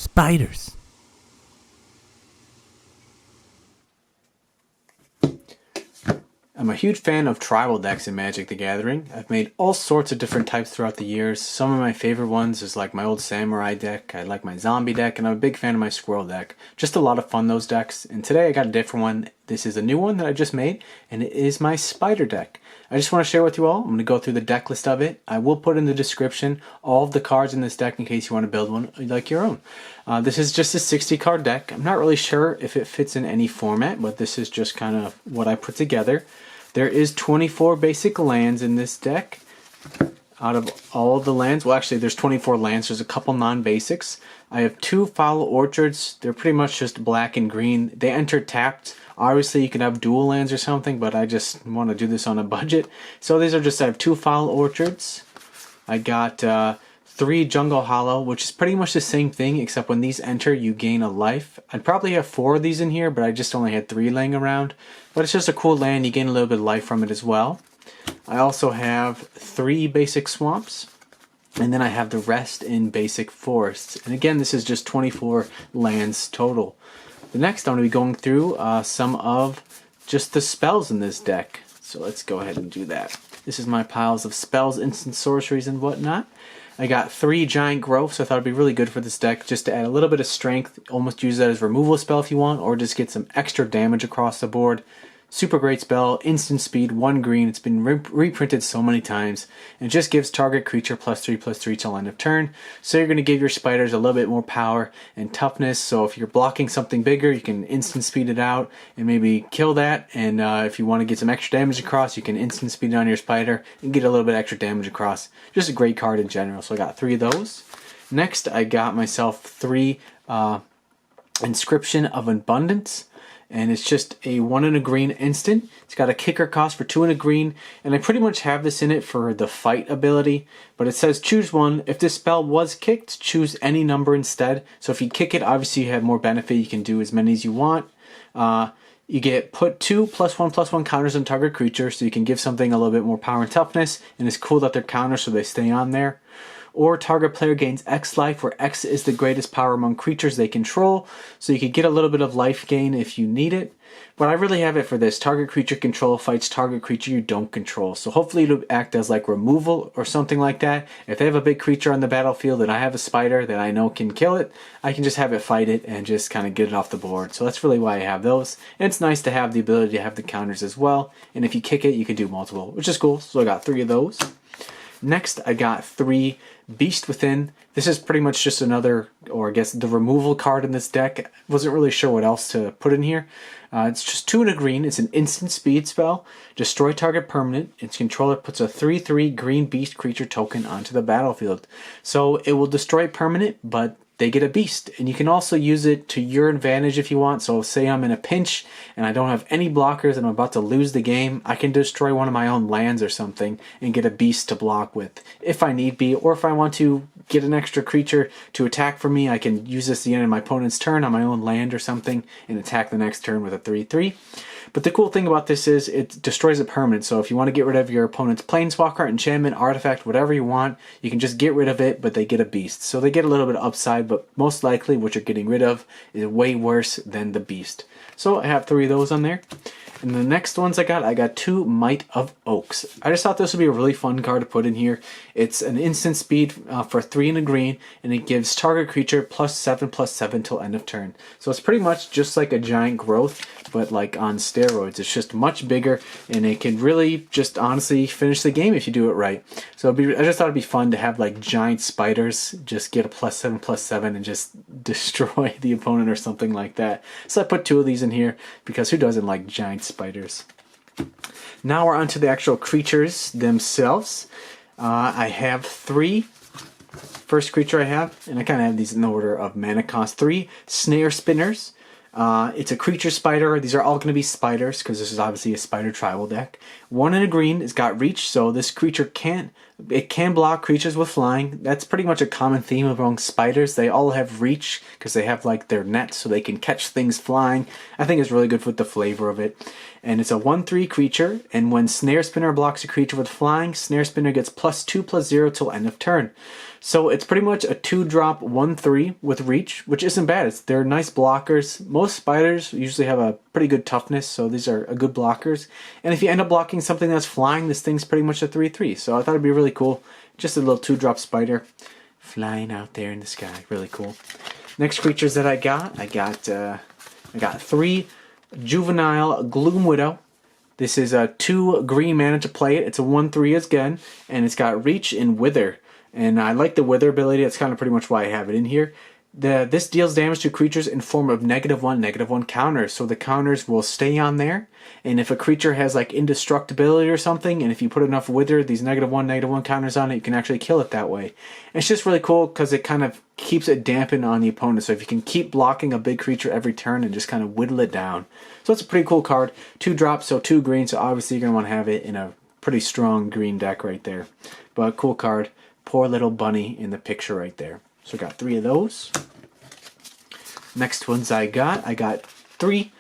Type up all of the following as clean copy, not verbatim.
Spiders. I'm a huge fan of tribal decks in Magic the Gathering. I've made all sorts of different types throughout the years. Some of my favorite ones is like my old samurai deck, I like my zombie deck, and I'm a big fan of my squirrel deck. Just a lot of fun, those decks. And today I got a different one. This is a new one that I just made, and it is my spider deck. I just want to share with you all. I'm going to go through the deck list of it. I will put in the description all of the cards in this deck in case you want to build one like your own. This is just a 60 card deck. I'm not really sure if it fits in any format, but this is just kind of what I put together. There is 24 basic lands in this deck. Out of all of the lands, well actually there's 24 lands, there's a couple non-basics. I have 2 Foul Orchards. They're pretty much just black and green. They enter tapped. Obviously you can have dual lands or something, but I just want to do this on a budget. So these are just, I have 2 Foul Orchards. I got 3 Jungle Hollow, which is pretty much the same thing, except when these enter you gain a life. I'd probably have 4 of these in here, but I just only had 3 laying around. But it's just a cool land, you gain a little bit of life from it as well. I also have 3 basic swamps, and then I have the rest in basic forests. And again, this is just 24 lands total. The next I'm going to be going through some of just the spells in this deck. So let's go ahead and do that. This is my piles of spells, instant sorceries, and whatnot. I got 3 giant growths. I thought it'd be really good for this deck just to add a little bit of strength. Almost use that as a removal spell if you want, or just get some extra damage across the board. Super great spell, instant speed, 1 green. It's been reprinted so many times. And it just gives target creature +3/+3 till end of turn. So you're going to give your spiders a little bit more power and toughness. So if you're blocking something bigger, you can instant speed it out and maybe kill that. And if you want to get some extra damage across, you can instant speed it on your spider and get a little bit extra damage across. Just a great card in general. So I got 3 of those. Next, I got myself 3 Inscription of Abundance. And it's just a 1 and a green instant. It's got a kicker cost for 2 and a green, and I pretty much have this in it for the fight ability, but it says choose one. If this spell was kicked, choose any number instead. So if you kick it, obviously you have more benefit. You can do as many as you want. You get put 2 +1/+1 counters on target creature, so you can give something a little bit more power and toughness, and it's cool that they're counters so they stay on there. Or target player gains X life, where X is the greatest power among creatures they control, so you could get a little bit of life gain if you need it. But I really have it for this. Target creature control fights target creature you don't control. So hopefully it'll act as like removal or something like that. If they have a big creature on the battlefield and I have a spider that I know can kill it, I can just have it fight it and just kind of get it off the board. So that's really why I have those. And it's nice to have the ability to have the counters as well. And if you kick it, you can do multiple, which is cool. So I got 3 of those. Next, I got 3 Beast Within. This is pretty much just another, or I guess the removal card in this deck. Wasn't really sure what else to put in here. It's just 2 and a green. It's an instant speed spell. Destroy target permanent. Its controller puts a 3/3 green beast creature token onto the battlefield. So it will destroy permanent, but they get a beast, and you can also use it to your advantage if you want. So say I'm in a pinch and I don't have any blockers and I'm about to lose the game, I can destroy one of my own lands or something and get a beast to block with if I need be, or if I want to get an extra creature to attack for me, I can use this at the end of my opponent's turn on my own land or something and attack the next turn with a 3/3. But the cool thing about this is it destroys a permanent, so if you want to get rid of your opponent's planeswalker, enchantment, artifact, whatever you want, you can just get rid of it, but they get a beast. So they get a little bit of upside, but most likely what you're getting rid of is way worse than the beast. So I have 3 of those on there. And the next ones I got 2 Might of Oaks. I just thought this would be a really fun card to put in here. It's an instant speed for 3 and a green, and it gives target creature +7/+7 till end of turn. So it's pretty much just like a giant growth, but like on steroids. It's just much bigger, and it can really just honestly finish the game if you do it right. So I just thought it'd be fun to have like giant spiders just get a +7/+7 and just destroy the opponent or something like that. So I put 2 of these in here because who doesn't like giant spiders? Now we're onto the actual creatures themselves. I have 3. First creature I have, and I kind of have these in the order of mana cost. 3 Snarespinners. It's a creature spider. These are all going to be spiders because this is obviously a spider tribal deck. 1 and a green. It's got reach, so this creature can't It can block creatures with flying. That's pretty much a common theme among spiders. They all have reach because they have like their nets so they can catch things flying. I think it's really good with the flavor of it. And it's a 1/3 creature, and when Snarespinner blocks a creature with flying, Snarespinner gets +2/+0 till end of turn. So it's pretty much a 2-drop 1/3 with reach, which isn't bad. They're nice blockers. Most spiders usually have a pretty good toughness, so these are good blockers. And if you end up blocking something that's flying, this thing's pretty much a 3/3. So I thought it'd be really cool. Just a little 2-drop spider flying out there in the sky. Really cool. Next creatures that I got 3 Juvenile Gloomwidow. This is a 2 green mana to play it. It's a 1/3 again, and it's got reach and wither. And I like the wither ability. That's kind of pretty much why I have it in here. This deals damage to creatures in form of -1/-1 counters. So the counters will stay on there. And if a creature has like indestructibility or something, and if you put enough wither, these -1/-1 counters on it, you can actually kill it that way. And it's just really cool because it kind of keeps it dampened on the opponent. So if you can keep blocking a big creature every turn and just kind of whittle it down. So it's a pretty cool card. 2 drops, so 2 green. So obviously you're going to want to have it in a pretty strong green deck right there. But cool card. Poor little bunny in the picture right there. So I got 3 of those. Next ones I got 3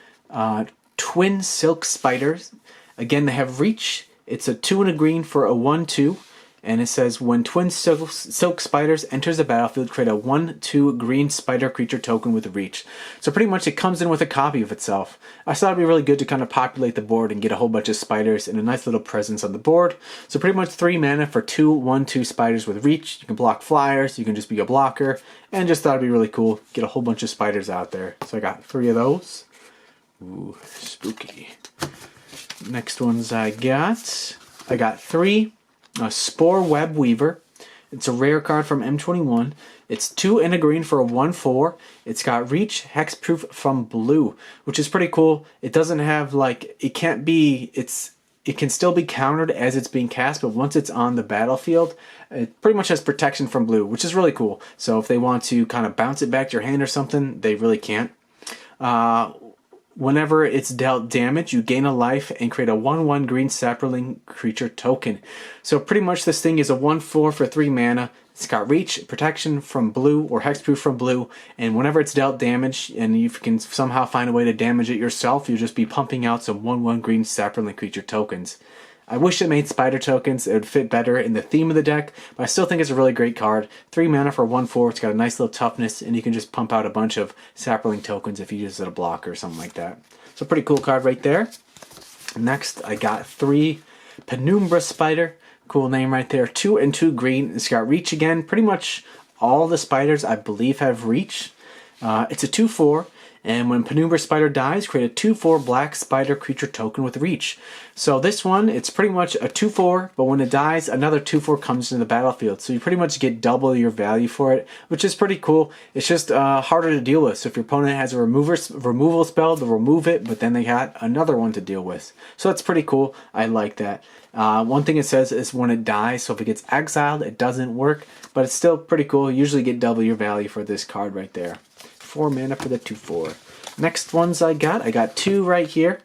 twin silk spiders. Again, they have reach. It's a 2 and a green for a 1/2. And it says, when twin silk spiders enters the battlefield, create a 1/2 green spider creature token with reach. So pretty much it comes in with a copy of itself. I thought it'd be really good to kind of populate the board and get a whole bunch of spiders and a nice little presence on the board. So pretty much 3 mana for 2 1/2 spiders with reach. You can block flyers, you can just be a blocker, and just thought it'd be really cool. Get a whole bunch of spiders out there. So I got 3 of those. Ooh, spooky. Next ones I got 3 Sporeweb Weaver. It's a rare card from M21. It's 2 and a green for a 1/4. It's got reach, hexproof from blue, which is pretty cool. It doesn't have like, it can still be countered as it's being cast, but once it's on the battlefield, it pretty much has protection from blue, which is really cool. So if they want to kind of bounce it back to your hand or something, they really can't. Whenever it's dealt damage, you gain a life and create a 1/1 green sapling creature token. So pretty much this thing is a 1/4 for 3 mana. It's got reach, protection from blue, or hexproof from blue, and whenever it's dealt damage, and you can somehow find a way to damage it yourself, you'll just be pumping out some 1/1 green sapling creature tokens. I wish it made spider tokens. It would fit better in the theme of the deck, but I still think it's a really great card. 3 mana for 1/4. It's got a nice little toughness, and you can just pump out a bunch of sapling tokens if you use it as a blocker or something like that. So pretty cool card right there. Next, I got 3 Penumbra Spider. Cool name right there. 2 and 2 green. It's got reach again. Pretty much all the spiders, I believe, have reach. It's a 2/4. And when Penumbra Spider dies, create a 2/4 black spider creature token with reach. So this one, it's pretty much a 2/4, but when it dies, another 2/4 comes into the battlefield. So you pretty much get double your value for it, which is pretty cool. It's just harder to deal with. So if your opponent has a removal spell, they'll remove it, but then they got another one to deal with. So that's pretty cool. I like that. One thing it says is when it dies, so if it gets exiled, it doesn't work, but it's still pretty cool. You usually get double your value for this card right there. 4 mana for the 2/4. Next ones I got 2 right here.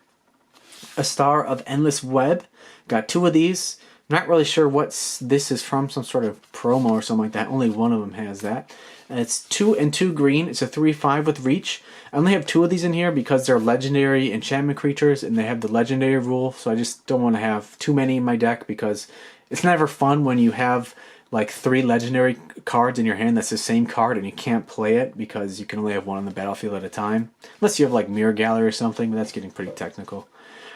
A Star of Endless Web. Got 2 of these. Not really sure what this is from, some sort of promo or something like that. Only one of them has that. And it's 2 and 2 green. It's a 3/5 with reach. I only have 2 of these in here because they're legendary enchantment creatures and they have the legendary rule. So I just don't want to have too many in my deck because it's never fun when you have like 3 legendary cards in your hand that's the same card and you can't play it because you can only have one on the battlefield at a time. Unless you have like Mirror Gallery or something, but that's getting pretty technical.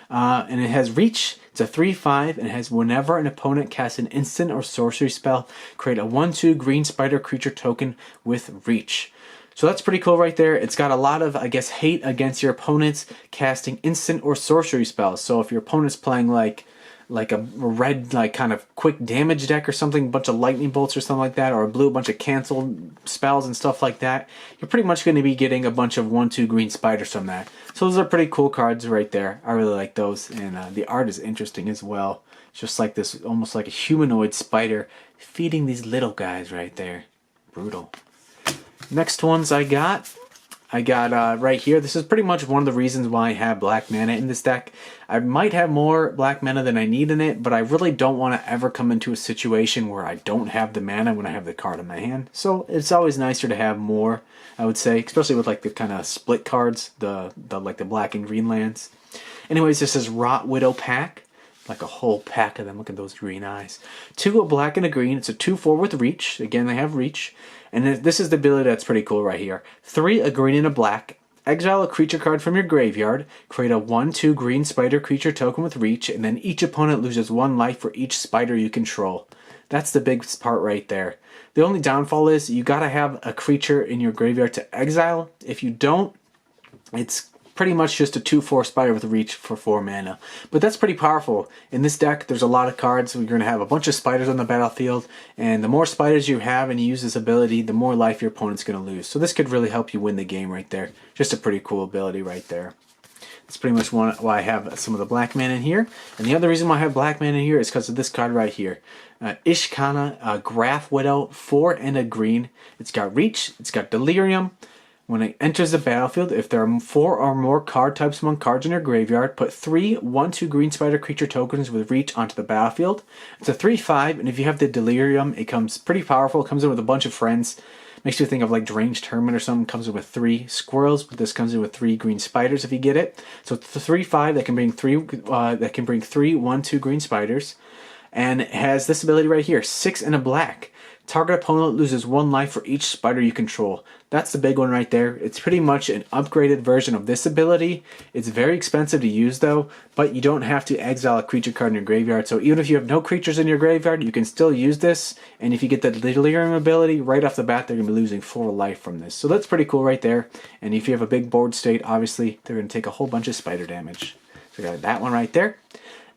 And it has reach. It's a 3/5 and it has whenever an opponent casts an instant or sorcery spell, create a 1/2 green spider creature token with reach. So that's pretty cool right there. It's got a lot of, I guess, hate against your opponents casting instant or sorcery spells. So if your opponent's playing like a red, like kind of quick damage deck or something, a bunch of lightning bolts or something like that, or a blue, a bunch of canceled spells and stuff like that, you're pretty much going to be getting a bunch of 1/2 green spiders from that. So those are pretty cool cards right there. I really like those, and the art is interesting as well. It's just like this, almost like a humanoid spider feeding these little guys right there. Brutal. Next ones I got I got right here. This is pretty much one of the reasons why I have black mana in this deck. I might have more black mana than I need in it, but I really don't want to ever come into a situation where I don't have the mana when I have the card in my hand. So it's always nicer to have more, I would say, especially with like the kind of split cards, the black and green lands. Anyways, this is Rotwidow Pack. Like a whole pack of them. Look at those green eyes. 2 a black and a green. It's a 2/4 with reach. Again, they have reach. And this is the ability that's pretty cool right here. 3 a green and a black. Exile a creature card from your graveyard. Create a 1/2 green spider creature token with reach. And then each opponent loses 1 life for each spider you control. That's the big part right there. The only downfall is you gotta have a creature in your graveyard to exile. If you don't, it's pretty much just a 2/4 spider with reach for 4 mana. But that's pretty powerful. In this deck, there's a lot of cards. We're going to have a bunch of spiders on the battlefield, and the more spiders you have and you use this ability, the more life your opponent's going to lose. So this could really help you win the game right there. Just a pretty cool ability right there. That's pretty much why I have some of the black mana in here. And the other reason why I have black mana in here is because of this card right here. Ishkanah, Grafwidow, 4 and a green. It's got reach, it's got delirium. When it enters the battlefield, if there are 4 or more card types among cards in your graveyard, put 3 1/2 green spider creature tokens with reach onto the battlefield. It's a 3/5, and if you have the delirium, it comes pretty powerful. It comes in with a bunch of friends. Makes you think of like Deranged Hermit or something. Comes in with 3 squirrels, but this comes in with 3 green spiders if you get it. So it's a 3/5 that can bring 3 1/2 green spiders, and it has this ability right here: 6 and a black. Target opponent loses 1 life for each spider you control. That's the big one right there. It's pretty much an upgraded version of this ability. It's very expensive to use though, but you don't have to exile a creature card in your graveyard. So even if you have no creatures in your graveyard, you can still use this. And if you get the Delirium ability, right off the bat, they're going to be losing 4 life from this. So that's pretty cool right there. And if you have a big board state, obviously, they're going to take a whole bunch of spider damage. So I got that one right there.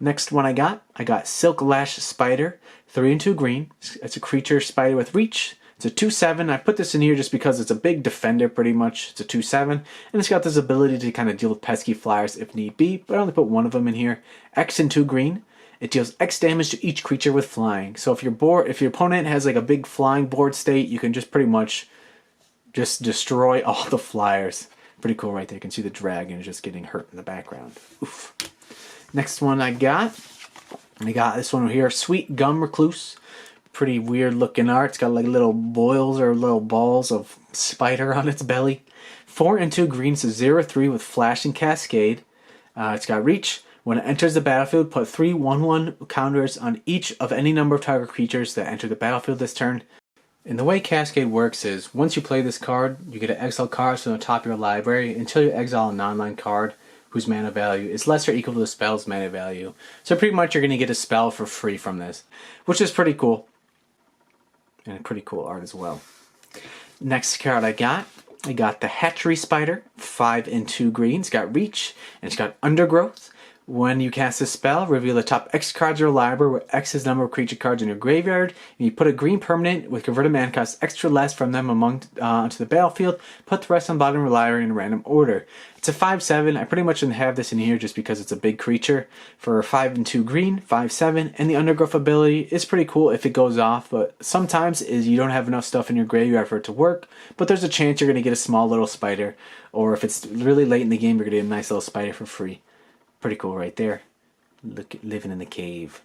Next one I got Silklash Spider, 3 and 2 green. It's a creature spider with reach. It's a 2/7. I put this in here just because it's a big defender pretty much. It's a 2/7. And it's got this ability to kind of deal with pesky flyers if need be. But I only put one of them in here. X and 2 green. It deals X damage to each creature with flying. So if your opponent has like a big flying board state, you can just pretty much just destroy all the flyers. Pretty cool right there. You can see the dragon just getting hurt in the background. Oof. Next one I got this one here, Sweet-Gum Recluse. Pretty weird looking art. It's got like little boils or little balls of spider on its belly. 4 and 2 greens, 0/3 with flash and cascade. It's got reach. When it enters the battlefield, put 3 1/1 counters on each of any number of target creatures that enter the battlefield this turn. And the way Cascade works is, once you play this card, you get to exile cards from the top of your library until you exile a non-land card whose mana value is less or equal to the spell's mana value. So pretty much you're going to get a spell for free from this, which is pretty cool. And a pretty cool art as well. Next card I got the Hatchery Spider, 5 and 2 green. It's got reach, and it's got undergrowth. When you cast a spell, reveal the top X cards of your library where X is the number of creature cards in your graveyard. And you put a green permanent with converted mana cost extra less from them onto the battlefield. Put the rest on the bottom of your library in a random order. It's a 5/7. I pretty much didn't have this in here just because it's a big creature. For 5 and 2 green, 5/7. And the undergrowth ability is pretty cool if it goes off. But sometimes you don't have enough stuff in your graveyard for it to work. But there's a chance you're going to get a small little spider. Or if it's really late in the game, you're going to get a nice little spider for free. Pretty cool right there. Look at living in the cave.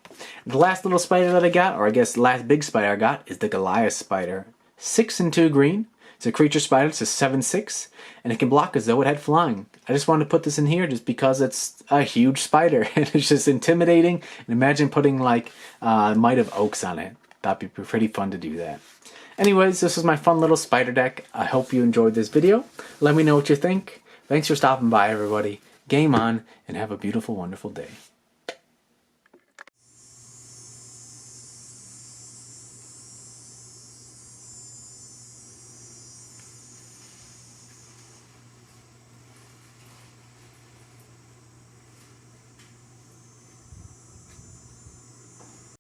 The last little spider that I got, or I guess last big spider I got, is the Goliath Spider. 6 and 2 green. It's a creature spider. It's a 7/6. And it can block as though it had flying. I just wanted to put this in here just because it's a huge spider. And it's just intimidating. And imagine putting like Might of Oaks on it. That'd be pretty fun to do that. Anyways, this was my fun little spider deck. I hope you enjoyed this video. Let me know what you think. Thanks for stopping by, everybody. Game on, and have a beautiful, wonderful day.